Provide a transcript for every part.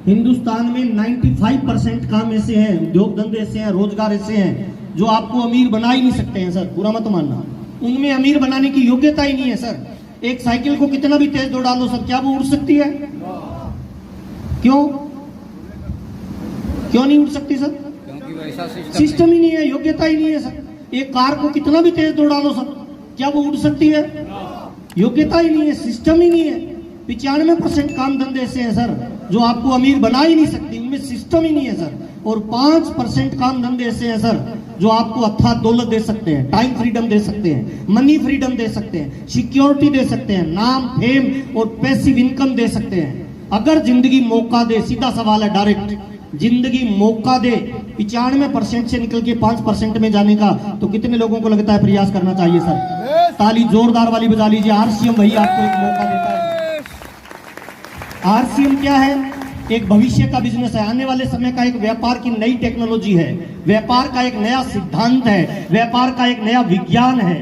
हिंदुस्तान में 95% काम ऐसे हैं, उद्योग धंधे ऐसे हैं, रोजगार ऐसे हैं जो आपको अमीर बना ही नहीं सकते हैं सर, बुरा मत मानना। उनमें अमीर बनाने की योग्यता ही नहीं है सर। एक साइकिल को कितना भी तेज दौड़ा लो सर, क्या वो उड़ सकती है? क्यों नहीं उड़ सकती सर? क्योंकि वैसा सिस्टम ही नहीं है, योग्यता ही नहीं है सर। एक कार को कितना भी तेज दौड़ा लो सर, क्या वो उड़ सकती है? योग्यता ही नहीं है, सिस्टम ही नहीं है। 95% काम धंधे ऐसे हैं सर जो आपको अमीर बना ही नहीं सकती, उनमें सिस्टम ही नहीं है सर। और 5% काम धंधे ऐसे हैं सर जो आपको अथाह दौलत दे सकते हैं, टाइम फ्रीडम दे सकते हैं, मनी फ्रीडम दे सकते हैं, सिक्योरिटी दे सकते हैं, नाम, फेम और पैसिव इनकम दे सकते हैं, अगर जिंदगी मौका दे। सीधा सवाल है, डायरेक्ट, जिंदगी मौका दे 95% से निकल के 5% में जाने का, तो कितने लोगों को लगता है प्रयास करना चाहिए सर? ताली जोरदार वाली बजा लीजिए। आरसीएम भैया आपको एक मौका देता है। आरसीएम क्या है? एक भविष्य का बिजनेस है, आने वाले समय का एक व्यापार की नई टेक्नोलॉजी है, व्यापार का एक नया सिद्धांत है, व्यापार का एक नया विज्ञान है।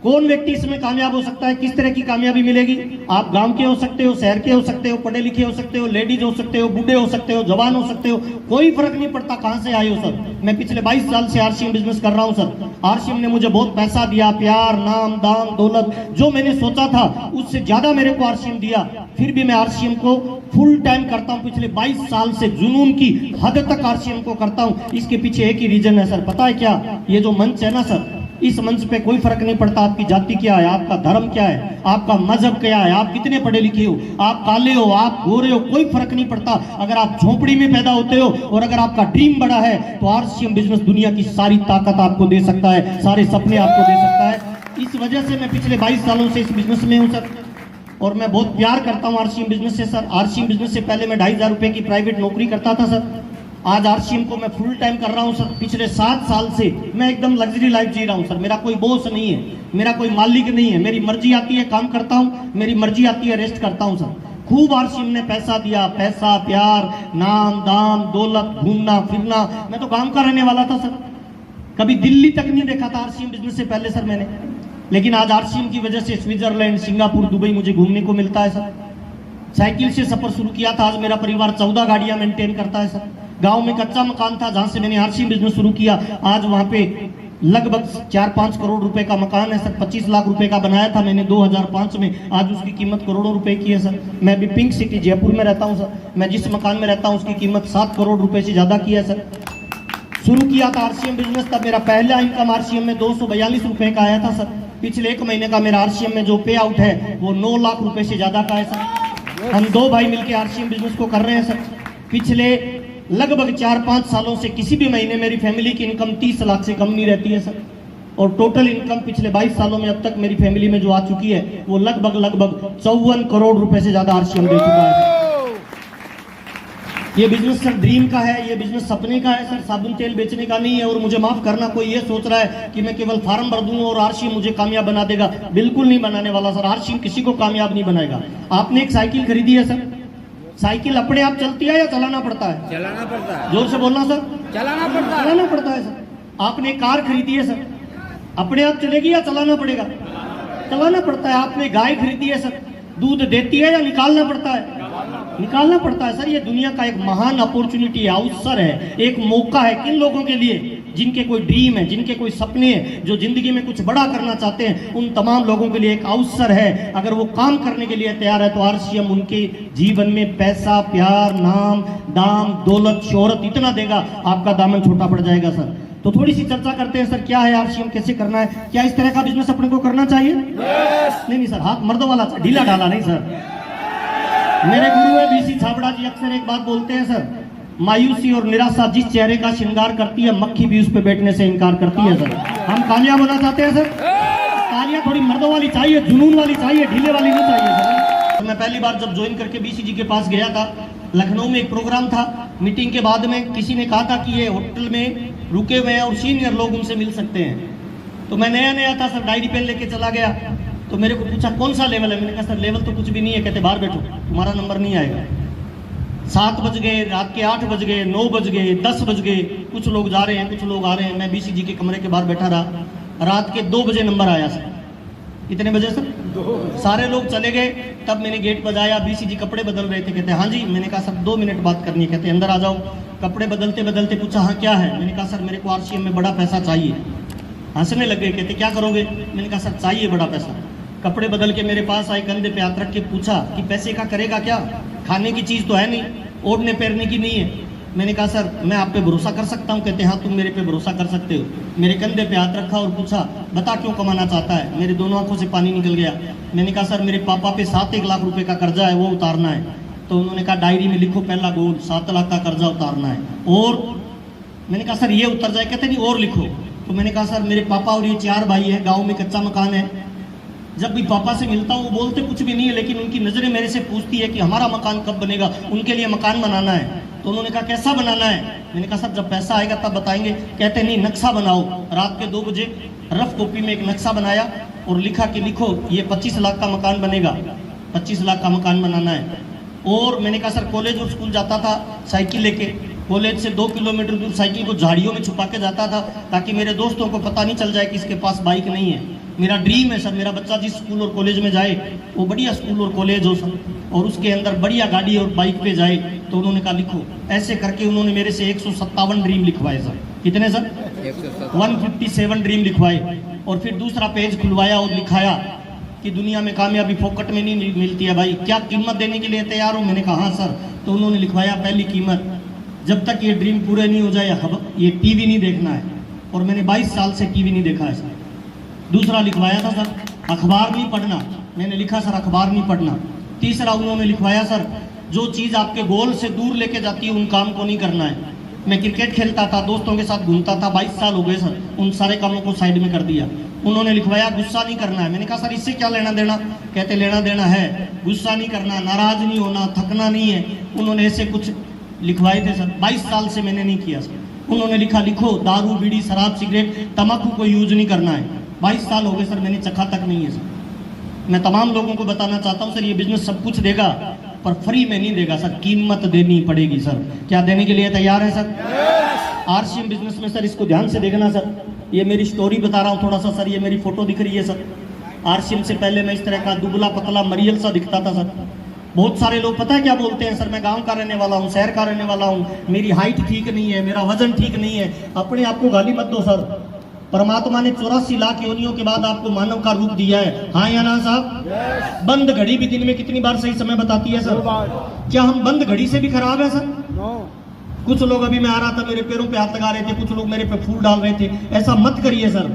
कौन व्यक्ति इसमें कामयाब हो सकता है? किस तरह की कामयाबी मिलेगी? आप गांव के हो सकते हो, शहर के हो सकते हो, पढ़े लिखे हो सकते हो, लेडीज हो सकते हो, बूढ़े हो सकते हो, जवान हो सकते हो, कोई फर्क नहीं पड़ता कहां से आए हो सर। मैं पिछले 22 साल से आरसीएम बिजनेस कर रहा हूं सर। आरसीएम ने मुझे बहुत पैसा दिया, प्यार, नाम, दाम, दौलत, जो मैंने सोचा था उससे ज्यादा मेरे को आरसीएम दिया। फिर भी मैं आरसीएम को फुल टाइम करता हूं। पिछले 22 साल से जुनून की हद तक आरसीएम को करता हूं। इसके पीछे एक ही रीजन है सर, पता है क्या? ये जो मंच है ना सर, इस मंच पे कोई फर्क नहीं पड़ता आपकी जाति क्या है, आपका धर्म क्या है, आपका मजहब क्या है, आप कितने पढ़े लिखे हो, आप काले हो, आप गोरे हो, कोई फर्क नहीं पड़ता। अगर आप झोपड़ी में पैदा होते हो और अगर आपका ड्रीम बड़ा है तो आरसीएम बिजनेस दुनिया की सारी ताकत आपको दे सकता है, सारे सपने आपको दे सकता है। इस वजह से मैं पिछले 22 सालों से इस बिजनेस में हूं सर, और मैं बहुत प्यार करता हूं आरसीएम बिजनेस से सर। आरसीएम बिजनेस से पहले मैं 2,500 रुपए की प्राइवेट नौकरी करता था सर। आज आरसीएम को मैं फुल टाइम कर रहा हूं सर। पिछले 7 साल से मैं एकदम लग्जरी लाइफ जी रहा हूं सर। मेरा कोई बॉस नहीं है, मेरा कोई मालिक नहीं है, मेरी मर्जी आती है काम करता हूं, मेरी मर्जी आती है रेस्ट करता हूं सर। खूब आरसीएम ने पैसा दिया, पैसा, प्यार, नाम, दाम, दौलत, घूमना फिरना। मैं तो काम का रहने वाला था सर, कभी दिल्ली तक नहीं देखा था आरसीएम बिजनेस से पहले सर मैंने। लेकिन आज आरसीएम की वजह से स्विट्जरलैंड, सिंगापुर, दुबई मुझे घूमने को मिलता है सर। साइकिल से सफर शुरू किया था, आज मेरा परिवार 14 गाड़ियां मेंटेन करता है सर। गांव में कच्चा मकान था जहां से मैंने आरसीएम बिजनेस शुरू किया, आज वहां पे लगभग 4-5 करोड़ रुपए का मकान है सर। 25 लाख रुपए का बनाया था मैंने 2005 में, आज उसकी कीमत करोड़ों रुपए की है सर। मैं अभी पिंक सिटी जयपुर में रहता हूं सर। मैं जिस मकान में रहता हूं उसकी कीमत 7 करोड़ रुपए से ज्यादा की है सर। शुरू किया था आरसीएम बिजनेस, तब मेरा पहला इनकम आरसीएम में 242 रुपए का आया था सर। पिछले 1 महीने का मेरा आरसीएम में जो पे आउट है वो 9 लाख रुपए से ज्यादा का है सर। हम 2 भाई मिलकर आरसीएम बिजनेस को कर रहे हैं सर। पिछले लगभग 4-5 सालों से किसी भी महीने मेरी फैमिली की इनकम 30 लाख से कम नहीं रहती है सर। और टोटल इनकम पिछले 22 सालों में अब तक मेरी फैमिली में जो आ चुकी है वो लगभग 54 करोड़ रुपए से ज्यादा आरसीएम दे चुका है। ये बिजनेस सर ड्रीम का है, ये बिजनेस सपने का है सर, साबुन तेल बेचने का नहीं है। और मुझे माफ करना, कोई ये सोच रहा है कि मैं केवल फार्म भर दूं और आरसीएम मुझे कामयाब बना देगा, बिल्कुल नहीं बनाने वाला सर। आरसीएम किसी को कामयाब नहीं बनाएगा। आपने एक साइकिल खरीदी है सर, साइकिल अपने आप चलती है या चलाना पड़ता है? चलाना पड़ता है। जोर से बोलना सर। चलाना पड़ता है। चलाना पड़ता है सर। आपने कार खरीदी है सर, अपने आप चलेगी या चलाना पड़ेगा? चलाना पड़ता है। आपने गाय खरीदी है सर, दूध देती है या निकालना पड़ता है? निकालना पड़ता है सर। ये दुनिया का एक महान अपॉर्चुनिटी है, अवसर है, एक मौका है किन लोगों के लिए जिनके कोई ड्रीम है, जिनके कोई सपने हैं, जो जिंदगी में कुछ बड़ा करना चाहते हैं, उन तमाम लोगों के लिए एक अवसर है। अगर वो काम करने के लिए तैयार है तो आरसीएम उनके जीवन में पैसा, प्यार, नाम, दाम, दौलत, शोहरत इतना देगा आपका दामन छोटा पड़ जाएगा सर। तो थोड़ी सी चर्चा करते हैं सर, क्या है आरसीएम, कैसे करना है, क्या इस तरह का बिजनेस अपने को करना चाहिए? नहीं सर, हाथ मर्दों वाला, ढीला डाला नहीं सर। मेरे गुरु है बीसी छाबड़ा जी, अक्सर एक बात बोलते हैं सर, मायूसी और निराशा जिस चेहरे का श्रृंगार करती है, मक्खी भी उस पे बैठने से इनकार करती है सर। हम कामयाब होना चाहते हैं सर, तालियां थोड़ी मर्दों वाली चाहिए, जुनून वाली चाहिए, ढीले वाली नहीं चाहिए सर। तो मैं पहली बार जब ज्वाइन करके बीसी जी के पास गया था, लखनऊ में एक प्रोग्राम था, मीटिंग के बाद में किसी ने कहा था कि ये होटल में रुके हुए हैं और सीनियर लोग उनसे मिल सकते हैं। तो मैं नया था सर, डायरी पेन लेके चला गया। तो मेरे को पूछा कौन सा लेवल है? मैंने कहा सर लेवल तो कुछ भी नहीं है। कहते बाहर बैठो, तुम्हारा नंबर नहीं आएगा। 7 बज गए, रात के 8 बज गए, 9 बज गए, 10 बज गए, कुछ लोग जा रहे हैं, कुछ लोग आ रहे हैं। मैं बीसी जी के कमरे के बाहर बैठा रहा। रात के 2 बजे नंबर आया सर। कितने बजे सर? सारे लोग चले गए। तब मैंने गेट बजाया, बीसी जी कपड़े बदल रहे थे, कहते हाँ जी। मैंने कहा सर 2 मिनट बात करनी है। कहते अंदर आ जाओ। कपड़े बदलते बदलते पूछा हाँ क्या है। मैंने कहा सर मेरे को आरसीएम में बड़ा पैसा चाहिए। हंसने लग गए, कहते क्या करोगे। मैंने कहा सर चाहिए बड़ा पैसा। कपड़े बदल के मेरे पास आए, कंधे पे हाथ रख के पूछा कि पैसे का करेगा क्या, खाने की चीज़ तो है नहीं, ओढ़ने पहनने की नहीं है। मैंने कहा सर मैं आप पे भरोसा कर सकता हूँ। कहते हाँ तुम मेरे पे भरोसा कर सकते हो। मेरे कंधे पे हाथ रखा और पूछा बता क्यों कमाना चाहता है। मेरे दोनों आंखों से पानी निकल गया। मैंने कहा सर मेरे पापा पे 7-1 लाख रुपए का कर्जा है, वो उतारना है। तो उन्होंने कहा डायरी में लिखो पहला गोल 7 लाख का कर्जा उतारना है। और मैंने कहा सर ये उतर जाए। कहते नहीं और लिखो। तो मैंने कहा सर मेरे पापा और ये 4 भाई हैं, गाँव में कच्चा मकान है। जब भी पापा से मिलता हूँ वो बोलते कुछ भी नहीं है, लेकिन उनकी नज़रें मेरे से पूछती है कि हमारा मकान कब बनेगा, उनके लिए मकान बनाना है। तो उन्होंने कहा कैसा बनाना है। मैंने कहा सर जब पैसा आएगा तब बताएंगे। कहते नहीं नक्शा बनाओ। रात के 2 बजे रफ कॉपी में एक नक्शा बनाया और लिखा कि लिखो ये 25 लाख का मकान बनेगा, 25 लाख का मकान बनाना है। और मैंने कहा सर कॉलेज और स्कूल जाता था साइकिल लेके, कॉलेज से 2 किलोमीटर दूर साइकिल को झाड़ियों में छुपा के जाता था ताकि मेरे दोस्तों को पता नहीं चल जाए कि इसके पास बाइक नहीं है। मेरा ड्रीम है सर मेरा बच्चा जिस स्कूल और कॉलेज में जाए वो बढ़िया स्कूल और कॉलेज हो सर, और उसके अंदर बढ़िया गाड़ी और बाइक पे जाए। तो उन्होंने कहा लिखो। ऐसे करके उन्होंने मेरे से 157 ड्रीम लिखवाए सर। कितने सर? 157 ड्रीम लिखवाए। और फिर दूसरा पेज खुलवाया और लिखाया कि दुनिया में कामयाबी फोकट में नहीं मिलती है भाई, क्या कीमत देने के लिए तैयार हो। मैंने कहा हाँ सर। तो उन्होंने लिखवाया पहली कीमत, जब तक ये ड्रीम पूरे नहीं हो जाए ये टीवी नहीं देखना है। और मैंने 22 साल से टीवी नहीं देखा है सर। दूसरा लिखवाया था सर अखबार नहीं पढ़ना। मैंने लिखा सर अखबार नहीं पढ़ना। तीसरा उन्होंने लिखवाया सर जो चीज़ आपके गोल से दूर लेके जाती है उन काम को नहीं करना है। मैं क्रिकेट खेलता था, दोस्तों के साथ घूमता था, 22 साल हो गए सर, उन सारे कामों को साइड में कर दिया। उन्होंने लिखवाया गुस्सा नहीं करना है। मैंने कहा सर इससे क्या लेना देना। कहते लेना देना है, गुस्सा नहीं करना, नाराज नहीं होना, थकना नहीं है। उन्होंने ऐसे कुछ लिखवाए थे सर। 22 साल से मैंने नहीं किया सर। उन्होंने लिखा लिखो दारू बीड़ी शराब सिगरेट तम्बाकू को यूज नहीं करना है। 22 साल हो गए सर मैंने चखा तक नहीं है सर। मैं तमाम लोगों को बताना चाहता हूं सर ये बिजनेस सब कुछ देगा पर फ्री में नहीं देगा सर, कीमत देनी पड़ेगी सर। क्या देने के लिए तैयार है सर? आरसीएम बिजनेस में सर इसको ध्यान से देखना सर। ये मेरी स्टोरी बता रहा हूँ थोड़ा सा सर। ये मेरी फोटो दिख रही है सर। आरसीएम से पहले मैं इस तरह का दुबला पतला मरियल सा दिखता था सर। बहुत सारे लोग पता है क्या बोलते हैं सर मैं गांव का रहने वाला हूँ, शहर का रहने वाला हूँ, मेरी हाइट ठीक नहीं है, मेरा वजन ठीक नहीं है। अपने आप को गाली मत दो सर। परमात्मा ने 84 लाख योनियों के बाद आपको मानव का रूप दिया है। हाँ या ना साहब? बंद घड़ी भी दिन में कितनी बार सही समय बताती है सर? क्या हम बंद घड़ी से भी खराब है सर? कुछ लोग, अभी मैं आ रहा था मेरे पैरों पे हाथ लगा रहे थे, कुछ लोग मेरे पे फूल डाल रहे थे। ऐसा मत करिए सर।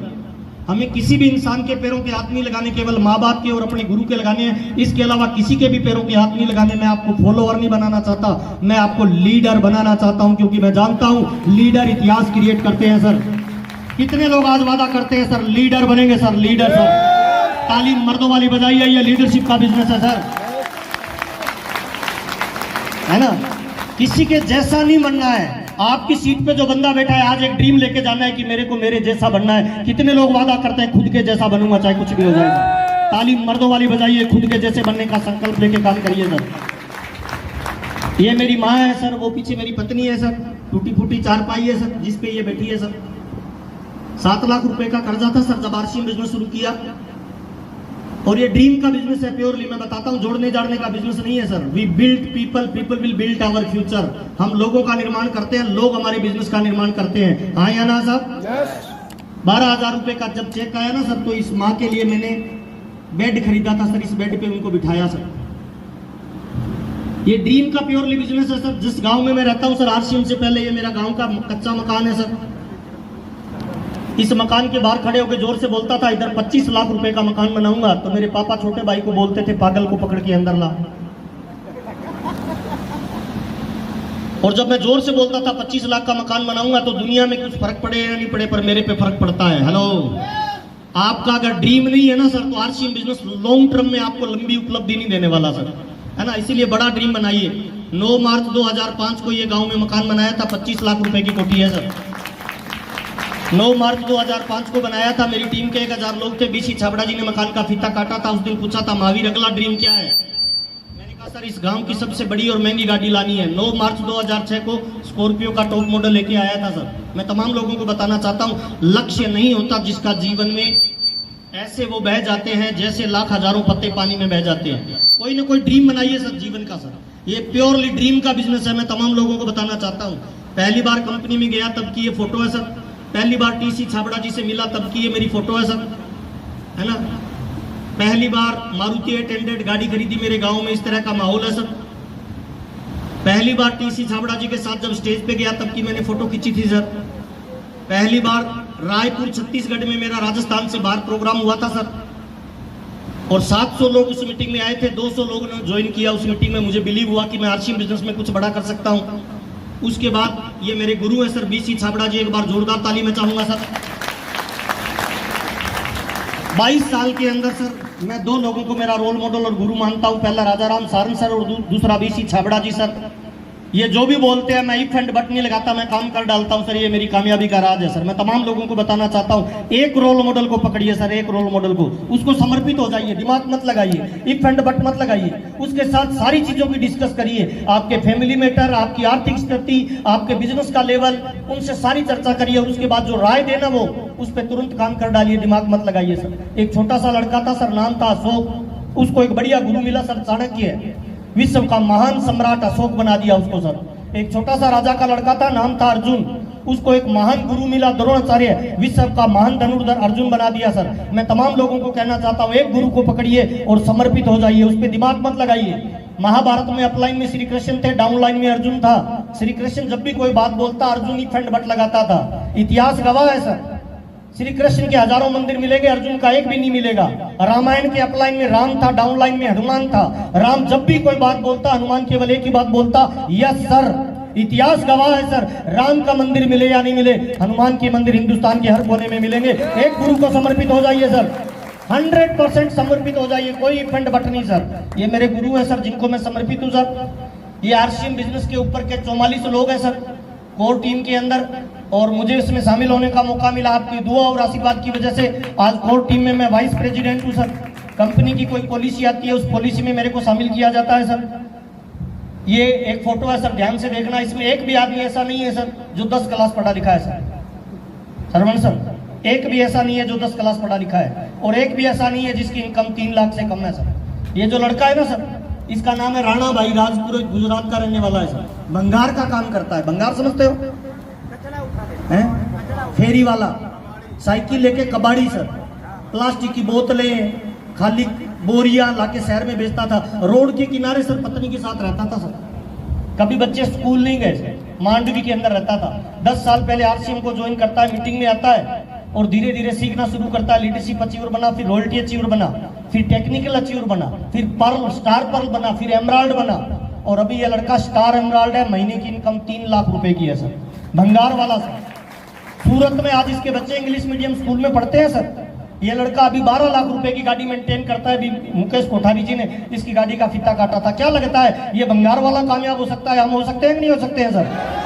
हमें किसी भी इंसान के पैरों पे हाथ नहीं लगाने, केवल माँ बाप के और अपने गुरु के लगाने हैं। इसके अलावा किसी के भी पैरों पे हाथ नहीं लगाने। मैं आपको फॉलोअर नहीं बनाना चाहता, मैं आपको लीडर बनाना चाहता हूं, क्योंकि मैं जानता हूं लीडर इतिहास क्रिएट करते हैं सर। कितने लोग आज वादा करते हैं सर लीडर बनेंगे सर, लीडर सर। तालीम मर्दों वाली बजाइए, ये लीडरशिप का बिजनेस है सर, है ना? किसी के जैसा नहीं बनना है। आपकी सीट पे जो बंदा बैठा है आज एक ड्रीम लेके जाना है कि मेरे को मेरे जैसा बनना है। कितने लोग वादा करते हैं खुद के जैसा बनूंगा चाहे कुछ भी हो जाए। तालीम मर्दों वाली बजाइए, खुद के जैसे बनने का संकल्प लेके काम करिए सर। ये मेरी माँ है सर, वो पीछे मेरी पत्नी है सर, टूटी फूटी चारपाई है सर जिसपे ये बैठी है सर। 7 लाख रुपए का कर्जा था सर जब आरसीएम बिजनेस शुरू किया। और ये ड्रीम का बिजनेस है प्योरली। मैं बताता हूँ जोड़ने जाड़ने का बिजनेस नहीं है sir. We build people, people will build our future. हम लोगों का निर्माण करते हैं, लोग हमारे बिजनेस का निर्माण करते हैं। हाँ या ना साहब? 12,000 रुपए का जब चेक आया ना सर तो इस माँ के लिए मैंने बेड खरीदा था सर। इस बेड पे उनको बिठाया सर। ये ड्रीम का प्योरली बिजनेस है सर। जिस गांव में मैं रहता हूँ सर, आरसीएम से पहले ये मेरा गांव का कच्चा मकान है सर। इस मकान के बाहर खड़े होकर जोर से बोलता था इधर 25 लाख रुपए का मकान बनाऊंगा। तो मेरे पापा छोटे भाई को बोलते थे पागल को पकड़ के अंदर ला। और जब मैं जोर से बोलता था 25 लाख का मकान बनाऊंगा तो दुनिया में कुछ फर्क पड़े या नहीं पड़े, पर मेरे पे फर्क पड़ता है। हेलो, आपका अगर ड्रीम नहीं है ना सर तो आरसीएम बिजनेस लॉन्ग टर्म में आपको लंबी उपलब्धि नहीं देने वाला सर, है ना? इसीलिए बड़ा ड्रीम बनाइए। 9 मार्च 2005 को ये गांव में मकान बनाया था, 25 लाख रुपए की कोठी है सर। 9 मार्च 2005 को बनाया था। मेरी टीम के 1000 लोग थे। बीसी छाबड़ा जी ने मकान का फीता काटा था। उस दिन पूछा था महावीर अगला ड्रीम क्या है? मैंने कहा सर इस गांव की सबसे बड़ी और महंगी गाड़ी लानी है। 9 मार्च 2006 को स्कॉर्पियो का टॉप मॉडल लेके आया था सर। मैं तमाम लोगों को बताना चाहता हूँ लक्ष्य नहीं होता जिसका जीवन में ऐसे वो बह जाते हैं जैसे लाख हजारों पत्ते पानी में बह जाते हैं। कोई ना कोई ड्रीम बनाइए सर जीवन का सर, ये प्योरली ड्रीम का बिजनेस है। मैं तमाम लोगों को बताना चाहता हूँ, पहली बार कंपनी में गया तब की ये फोटो है सर, पहली बार टीसी छाबड़ा जी से मिला तब की ये मेरी फोटो है सर, है ना। पहली बार मारुति 800 गाड़ी खरीदी मेरे गांव में, इस तरह का माहौल है सर। पहली बार टीसी छाबड़ा जी के साथ जब स्टेज पे गया तब की मैंने फोटो खींची थी सर। पहली बार रायपुर छत्तीसगढ़ में मेरा राजस्थान से बाहर प्रोग्राम हुआ था सर, और 700 लोग उस मीटिंग में आए थे, 200 लोगों ने ज्वाइन किया उस मीटिंग में। मुझे बिलीव हुआ कि मैं आरसीएम बिजनेस में कुछ बड़ा कर सकता हूं। उसके बाद ये मेरे गुरु हैं सर बीसी छाबड़ा जी, एक बार जोरदार ताली मैं चाहूंगा सर। 22 साल के अंदर सर मैं 2 लोगों को मेरा रोल मॉडल और गुरु मानता हूं, पहला राजाराम सारन सर और दूसरा बीसी छाबड़ा जी सर। ये जो भी बोलते हैं मैं इफ एंड बट नहीं लगाता, मैं काम कर डालता हूं सर, ये मेरी कामयाबी का राज है सर। मैं तमाम लोगों को बताना चाहता हूं, एक रोल मॉडल को पकड़िए सर, एक रोल मॉडल को, उसको समर्पित हो जाइए, दिमाग मत लगाइए, इफ एंड बट मत लगाइए, उसके साथ सारी चीजों की डिस्कस करिए, आपके फैमिली मैटर, आपकी आर्थिक स्थिति, आपके बिजनेस का लेवल, उनसे सारी चर्चा करिए, और उसके बाद जो राय देना वो उस पर तुरंत काम कर डालिए, दिमाग मत लगाइए सर। एक छोटा सा लड़का था सर, नाम था अशोक, उसको एक बढ़िया गुरु मिला सर, चाणक्य, विश्व का महान सम्राट अशोक बना दिया उसको सर। एक छोटा सा राजा का लड़का था, नाम था अर्जुन, उसको एक महान गुरु मिला द्रोणाचार्य, विश्व का महान धनुर्धर अर्जुन बना दिया सर। मैं तमाम लोगों को कहना चाहता हूँ, एक गुरु को पकड़िए और समर्पित हो जाइए, उस पर दिमाग मत लगाइए। महाभारत में अपलाइन में श्री कृष्ण थे, डाउनलाइन में अर्जुन था। श्री कृष्ण जब भी कोई बात बोलता अर्जुन ही फंड बट लगाता था, इतिहास गवाह है सर। श्री कृष्ण के हजारों मंदिर मिलेंगे, अर्जुन का एक भी नहीं मिलेगा। रामायण के अपलाइन में राम था, डाउनलाइन में हनुमान था। राम जब भी कोई बात बोलता, हनुमान केवल एक ही बात बोलता, यस सर। इतिहास गवाह है सर, राम का मंदिर मिले या नहीं मिले, हनुमान के मंदिर हिंदुस्तान के हर कोने में मिलेंगे। एक गुरु को समर्पित हो जाइए सर, 100% समर्पित हो जाइए, कोई फंड बट नहीं सर। ये मेरे गुरु है सर, जिनको मैं समर्पित हूँ सर। ये आरसीएम बिजनेस के ऊपर के 44 लोग हैं सर कोर टीम के अंदर, और मुझे इसमें शामिल होने का मौका मिला आपकी दुआ और आशीर्वाद की वजह से। आज कोर टीम में मैं वाइस प्रेसिडेंट हूँ सर। कंपनी की कोई पॉलिसी आती है, उस पॉलिसी में मेरे को शामिल किया जाता है सर। ये एक फोटो है सर, ध्यान से देखना, इसमें एक भी आदमी ऐसा नहीं है सर जो 10 क्लास पढ़ा लिखा है सर। सरवण सर, एक भी ऐसा नहीं है जो 10 क्लास पढ़ा लिखा है, और एक भी ऐसा नहीं है जिसकी इनकम 3 लाख से कम है सर। ये जो लड़का है ना सर, इसका नाम है राणा भाई, राजपुर गुजरात का रहने वाला है सर। भंगार का काम करता है, भंगार समझते हो हैं? फेरी वाला, साइकिल लेके कबाड़ी सर, प्लास्टिक की बोतलें, खाली बोरियां लाके शहर में बेचता था। रोड के किनारे सर पत्नी के साथ रहता था सर। कभी बच्चे स्कूल नहीं गए, मांडवी के अंदर रहता था। 10 साल पहले आरसीएम को ज्वाइन करता है, मीटिंग में आता है और धीरे धीरे सीखना शुरू करता है। लीडरशिप अचीवर बना, फिर रॉयल्टी अचीवर बना, फिर टेक्निकल अचीवर बना, फिर पर्ल, स्टार पर्ल बना, फिर एमराल्ड बना, और अभी ये लड़का स्टार एमराल्ड है। महीने की इनकम 3 लाख रुपए की है सर, भंगार वाला सर। सूरत में आज इसके बच्चे इंग्लिश मीडियम स्कूल में पढ़ते हैं सर। ये लड़का अभी 12 लाख रुपए की गाड़ी मेंटेन करता है। अभी मुकेश कोठारी जी ने इसकी गाड़ी का फीता काटा था। क्या लगता है ये भंगार वाला कामयाब हो सकता है? हम हो सकते हैं कि नहीं हो सकते हैं सर?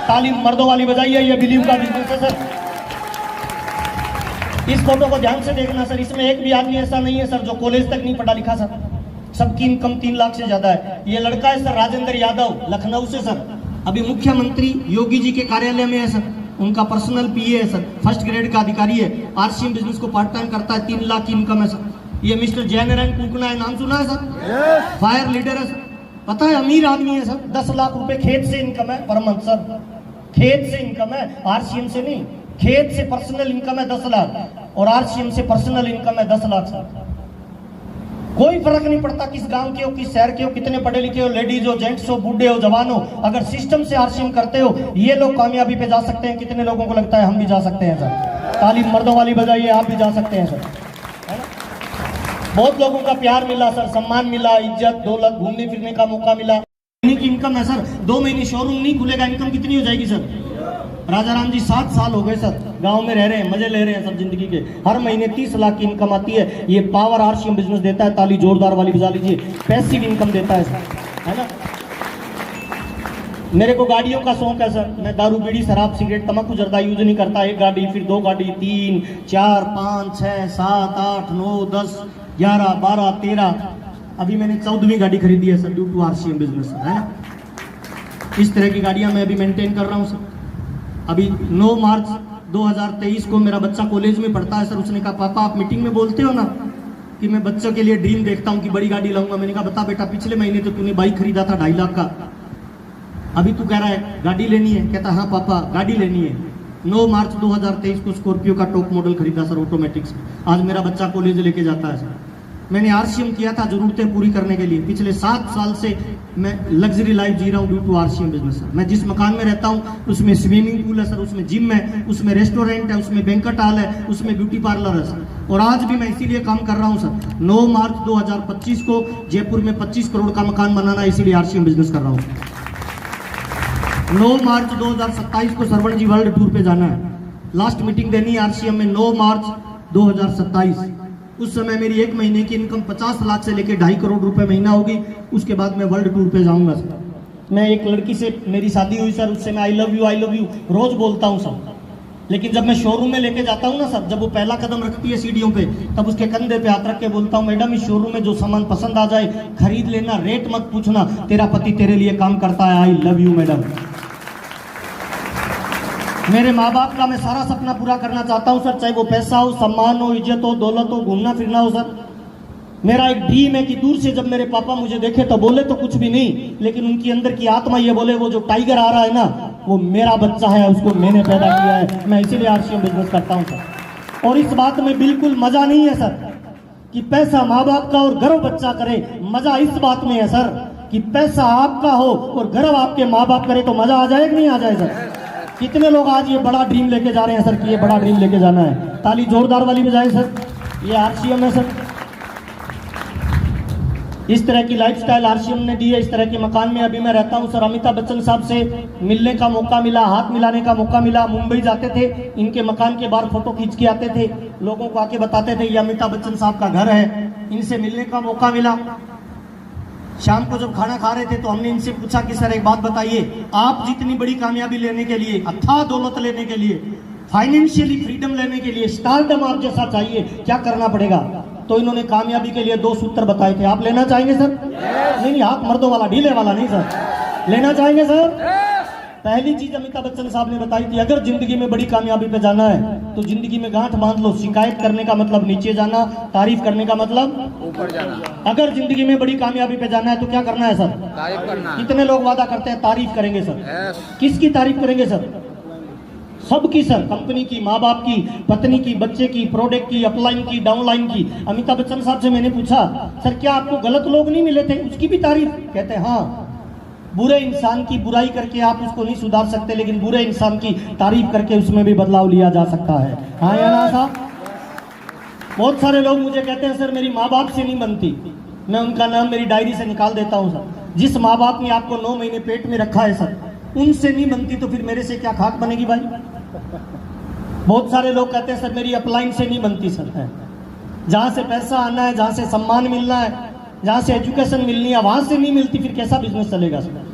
ताली मर्दों वाली बजाइए, ये बिलीव का बिजनेस है सर। इस फोटो को ध्यान से देखना सर, इसमें एक भी आदमी ऐसा नहीं है सर जो कॉलेज तक नहीं पढ़ा लिखा सर। सबकी इनकम 3 लाख से ज्यादा है। ये लड़का है सर राजेंद्र यादव, लखनऊ से सर। अभी मुख्यमंत्री योगी जी के कार्यालय में है सर, उनका पर्सनल पीए है सर, फर्स्ट ग्रेड का अधिकारी है। आरसीएम बिजनेस को पार्ट टाइम करता है, 3 लाख की इनकम है सर। ये मिस्टर जयनारायण कुकना है, नाम सुना है सर? फायर लीडर है सर, पता है अमीर आदमी है सर। 10 लाख रुपए खेत से इनकम है पर मंथ सर, खेत से इनकम है, आरसीएम से नहीं। खेत से पर्सनल इनकम है 10 लाख और आरसीएम से पर्सनल इनकम है 10 लाख सर। कोई फर्क नहीं पड़ता किस गांव के हो, किस शहर के हो, कितने पढ़े लिखे हो, लेडीज हो, जेंट्स हो, बूढ़े हो, जवान हो, अगर सिस्टम से आरसीएम करते हो ये लोग कामयाबी पे जा सकते हैं। कितने लोगों को लगता है हम भी जा सकते हैं सर? ताली मर्दों वाली बजाइए, आप भी जा सकते हैं सर, है ना? बहुत लोगों का प्यार मिला सर, सम्मान मिला, इज्जत, दौलत, घूमने फिरने का मौका मिला। महीने की इनकम है सर, 2 महीने शोरूम नहीं खुलेगा, इनकम कितनी हो जाएगी सर? राजाराम जी 7 साल हो गए सर, गांव में रह रहे हैं, मजे ले रहे हैं सर जिंदगी के। हर महीने 30 लाख की इनकम आती है। ये पावर आरसीएम बिजनेस देता है, ताली जोरदार वाली बजा लीजिए। पैसिव इनकम देता है सर, है ना? मेरे को गाड़ियों का शौक है सर। मैं दारू, बीड़ी, शराब, सिगरेट, तम्बाकू, जर्दा यूज नहीं करता। 1 गाड़ी, फिर 2 गाड़ी, 3, 4, 5, 6, 7, 8, 9, 10, 11, 12, 13, अभी मैंने 14वीं गाड़ी खरीदी है sir due to RCM business, है ना? इस तरह की गाड़ियां मैं अभी मेंटेन कर रहा हूँ सर। अभी 9 मार्च 2023 को मेरा बच्चा कॉलेज में पढ़ता है सर। उसने कहा पापा आप मीटिंग में बोलते हो ना कि मैं बच्चों के लिए ड्रीम देखता हूँ कि बड़ी गाड़ी लाऊंगा। मैंने कहा बता बेटा, पिछले महीने तो तूने बाइक खरीदा था 2.5 लाख का, अभी तू कह रहा है गाड़ी लेनी है। कहता हाँ पापा गाड़ी लेनी है। 9 मार्च 2023 को स्कॉर्पियो का टॉप मॉडल खरीदा सर, ऑटोमेटिक। आज मेरा बच्चा कॉलेज लेके जाता है सर। मैंने आरसीएम किया था जरूरतें पूरी करने के लिए। पिछले 7 साल से मैं लग्जरी लाइफ जी रहा हूँ due to RCM business sir. मैं जिस मकान में रहता हूँ उसमें स्विमिंग पूल है सर, उसमें जिम है, उसमें रेस्टोरेंट है, उसमें बैंक्वेट हॉल है, उसमें ब्यूटी पार्लर है सर। और आज भी मैं इसीलिए काम कर रहा हूँ सर। 9 मार्च 2025 को जयपुर में 25 करोड़ का मकान बनाना है, इसीलिए आरसीएम बिजनेस कर रहा हूँ। 9 मार्च 2027 को सरवण जी वर्ल्ड टूर पे जाना है। लास्ट मीटिंग देनी है आरसीएम में 9 मार्च 2027। उस समय मेरी 1 महीने की इनकम 50 लाख से लेकर 2.5 करोड़ रुपए महीना होगी। उसके बाद मैं वर्ल्ड टूर पे जाऊंगा सर। मैं एक लड़की से मेरी शादी हुई सर, उससे मैं आई लव यू रोज बोलता हूँ सर। लेकिन जब मैं शोरूम में लेके जाता हूँ ना सर, जब वो पहला कदम रखती है सीढ़ियों पे, तब उसके कंधे पे हाथ रख के बोलता हूँ मैडम इस शोरूम में जो सामान पसंद आ जाए खरीद लेना, रेट मत पूछना, तेरा पति तेरे लिए काम करता है। I love you madam. मेरे माँ बाप का मैं सारा सपना पूरा करना चाहता हूँ सर, चाहे वो पैसा हो, सम्मान हो, इज्जत हो, दौलत हो, घूमना फिरना हो सर। मेरा एक ड्रीम है कि दूर से जब मेरे पापा मुझे देखे तो बोले तो कुछ भी नहीं, लेकिन उनकी अंदर की आत्मा ये बोले वो जो टाइगर आ रहा है ना वो मेरा बच्चा है, उसको मैंने पैदा किया है। मैं इसीलिए आरसीएम बिजनेस करता हूँ सर। और इस बात में बिल्कुल मजा नहीं है सर कि पैसा माँ बाप का और गर्व बच्चा करे। मजा इस बात में है सर कि पैसा आपका हो और गर्व आपके माँ बाप करे, तो मजा आ जाए कि नहीं आ जाए सर। कितने लोग आज ये बड़ा ड्रीम लेके जा रहे हैं सर कि ये बड़ा ड्रीम लेके जाना है। ताली जोरदार वाली बजाएं सर। ये आरसीएम है सर। इस तरह की लाइफस्टाइल आरसीएम ने दी है। इस तरह के मकान में अभी मैं रहता हूं सर। अमिताभ बच्चन साहब से मिलने का मौका मिला, हाथ मिलाने का मौका मिला। मुंबई जाते थे, इनके मकान के बाहर फोटो खींच के आते थे, लोगों को आके बताते थे ये अमिताभ बच्चन साहब का घर है। इनसे मिलने का मौका मिला। शाम को जब खाना खा रहे थे तो हमने इनसे पूछा कि सर एक बात बताइए, आप जितनी बड़ी कामयाबी लेने के लिए, अथाह दौलत लेने के लिए, फाइनेंशियली फ्रीडम लेने के लिए, स्टारडम आप जैसा चाहिए, क्या करना पड़ेगा? तो इन्होंने कामयाबी के लिए 2 सूत्र बताए थे। आप लेना चाहेंगे सर? नहीं, हाथ मर्दों वाला, ढीले वाला नहीं सर। लेना चाहेंगे सर? पहली चीज अमिताभ बच्चन साहब ने बताई थी, अगर जिंदगी में बड़ी कामयाबी पे जाना है तो जिंदगी में गांठ बांध लो। शिकायत करने का मतलब नीचे जाना, तारीफ करने का मतलब ऊपर जाना। अगर जिंदगी में बड़ी कामयाबी पे जाना है तो क्या करना है सर? तारीफ करना। कितने लोग वादा करते हैं तारीफ करेंगे सर? यस। किसकी तारीफ करेंगे सर? सबकी सर। कंपनी की, माँ बाप की, पत्नी की, बच्चे की, प्रोडक्ट की, अपलाइन की, डाउनलाइन की। अमिताभ बच्चन साहब से मैंने पूछा सर क्या आपको गलत लोग नहीं मिले थे, उसकी भी तारीफ? कहते हैं हाँ। बुरे इंसान की बुराई करके आप उसको नहीं सुधार सकते, लेकिन बुरे इंसान की तारीफ करके उसमें भी बदलाव लिया जा सकता है। हाँ या ना साहब? बहुत सारे लोग मुझे कहते हैं सर मेरी माँ बाप से नहीं बनती। मैं उनका नाम मेरी डायरी से निकाल देता हूँ सर। जिस माँ बाप ने आपको 9 महीने पेट में रखा है सर, उनसे नहीं बनती तो फिर मेरे से क्या खाक बनेगी भाई? बहुत सारे लोग कहते हैं सर मेरी अपलाइन से नहीं बनती सर। है जहां से पैसा आना है, जहां से सम्मान मिलना है, जहां से एजुकेशन मिलनी है, वहां से नहीं मिलती, फिर कैसा बिजनेस चलेगा सर?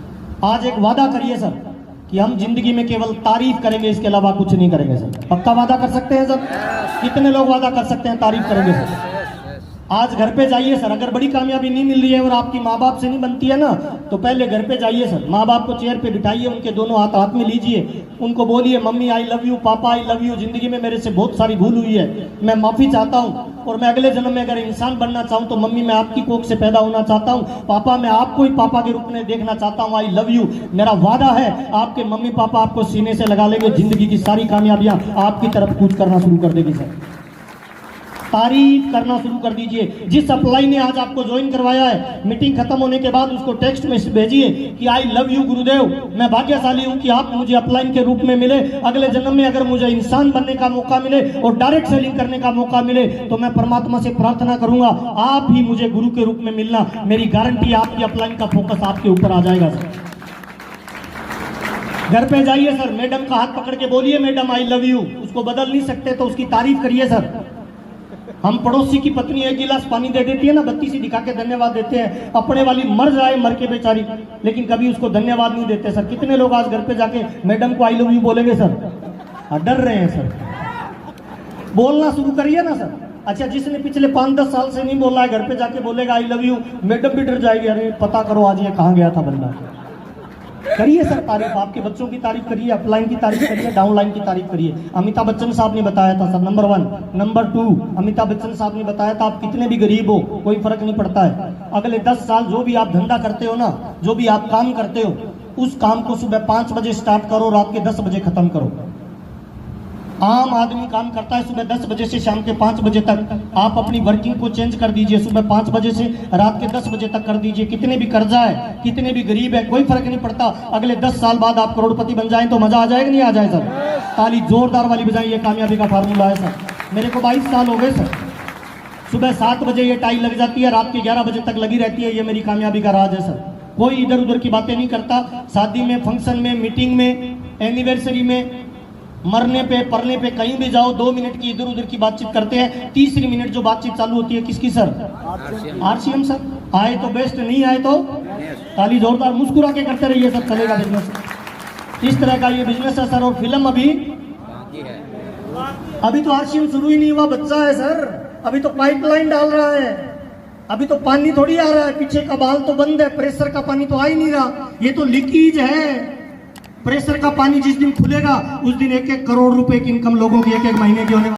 आज एक वादा करिए सर कि हम जिंदगी में केवल तारीफ करेंगे, इसके अलावा कुछ नहीं करेंगे सर। पक्का वादा कर सकते हैं सर? कितने लोग वादा कर सकते हैं तारीफ करेंगे सर? आज घर पे जाइए सर, अगर बड़ी कामयाबी नहीं मिल रही है और आपकी माँ बाप से नहीं बनती है ना, तो पहले घर पे जाइए सर, माँ बाप को चेयर पे बिठाइए, उनके दोनों हाथ हाथ में लीजिए, उनको बोलिए मम्मी आई लव यू, पापा आई लव यू, जिंदगी में मेरे से बहुत सारी भूल हुई है, मैं माफी चाहता हूँ और मैं अगले जन्म में अगर इंसान बनना चाहूँ तो मम्मी मैं आपकी कोख से पैदा होना चाहता हूँ, पापा मैं आपको ही पापा के रूप में देखना चाहता हूँ, आई लव यू। मेरा वादा है आपके मम्मी पापा आपको सीने से लगा लेंगे, जिंदगी की सारी कामयाबियां आपकी तरफ कूच करना शुरू कर देगी सर। तारीफ करना शुरू कर दीजिए। जिस अप्लाई ने आज आपको ज्वाइन करवाया है, मीटिंग खत्म होने के बाद उसको टेक्स्ट मैसेज भेजिए कि आई लव यू गुरुदेव, मैं भाग्यशाली हूं कि आप मुझे अपलाइन के रूप में मिले। अगले जन्म में अगर मुझे इंसान बनने का मौका मिले और डायरेक्ट सेलिंग करने का मौका मिले तो मैं परमात्मा से प्रार्थना करूंगा आप ही मुझे गुरु के रूप में मिलना। मेरी गारंटी आपकी अपलाइन का फोकस आपके ऊपर आ जाएगा सर। घर पे जाइए सर, मैडम का हाथ पकड़ के बोलिए मैडम आई लव यू। उसको बदल नहीं सकते तो उसकी तारीफ करिए सर। हम पड़ोसी की पत्नी 1 गिलास पानी दे देती है ना, बत्ती से दिखा के धन्यवाद देते हैं, अपने वाली मर जाए मर के बेचारी, लेकिन कभी उसको धन्यवाद नहीं देते सर। कितने लोग आज घर पे जाके मैडम को आई लव यू बोलेंगे सर? डर रहे हैं सर। बोलना शुरू करिए ना सर। अच्छा, जिसने पिछले 5-10 साल से नहीं बोला है, घर पे जाके बोलेगा आई लव यू, मैडम भी डर जाएगी, अरे पता करो आज ये कहाँ गया था बंदा। करिए सर तारीफ, आपके बच्चों की तारीफ करिए, अपलाइन की तारीफ करिए, डाउनलाइन की तारीफ करिए। अमिताभ बच्चन साहब ने बताया था sir, number 1। Number 2, Amitabh Bachchan साहब ने बताया था आप कितने भी गरीब हो कोई फर्क नहीं पड़ता है, अगले 10 साल जो भी आप धंधा करते हो ना, जो भी आप काम करते हो, उस काम को सुबह 5 बजे स्टार्ट करो, रात के 10 बजे खत्म करो। आम आदमी काम करता है सुबह 10 बजे से शाम के 5 बजे तक, आप अपनी वर्किंग को चेंज कर दीजिए, सुबह 5 बजे से रात के 10 बजे तक कर दीजिए। कितने भी कर्जा है, कितने भी गरीब है, कोई फर्क नहीं पड़ता, अगले 10 साल बाद आप करोड़पति बन जाएं तो मजा आ जाएगा नहीं आ जाए सर? ताली जोरदार वाली बजाएं, ये कामयाबी का फार्मूला है सर। मेरे को 22 साल हो गए सर, सुबह 7 बजे ये टाई लग जाती है, रात के 11 बजे तक लगी रहती है, ये मेरी कामयाबी का राज है सर। कोई इधर उधर की बातें नहीं करता, शादी में, फंक्शन में, मीटिंग में, एनिवर्सरी में, मरने पे परने पे कहीं भी जाओ, 2 मिनट की इधर उधर की बातचीत करते हैं, तीसरी मिनट जो बातचीत चालू होती है किसकी सर? RCM sir. आए तो बेस्ट, नहीं आए तो ताली जोरदार, मुस्कुरा के करते रहिए सर, चलेगा बिजनेस। इस तरह का ये बिजनेस है सर। और फिल्म अभी तो आरसीएम शुरू ही नहीं हुआ, बच्चा है सर, अभी तो पाइपलाइन डाल रहा है, अभी तो पानी थोड़ी आ रहा है, पीछे का बाल तो बंद है, प्रेशर का पानी तो आ ही नहीं रहा, ये तो लीकेज है। प्रेशर का पानी जिस दिन खुलेगा उस दिन 1-1 करोड़ रुपए की इनकम लोगों की 1-1 महीने की होने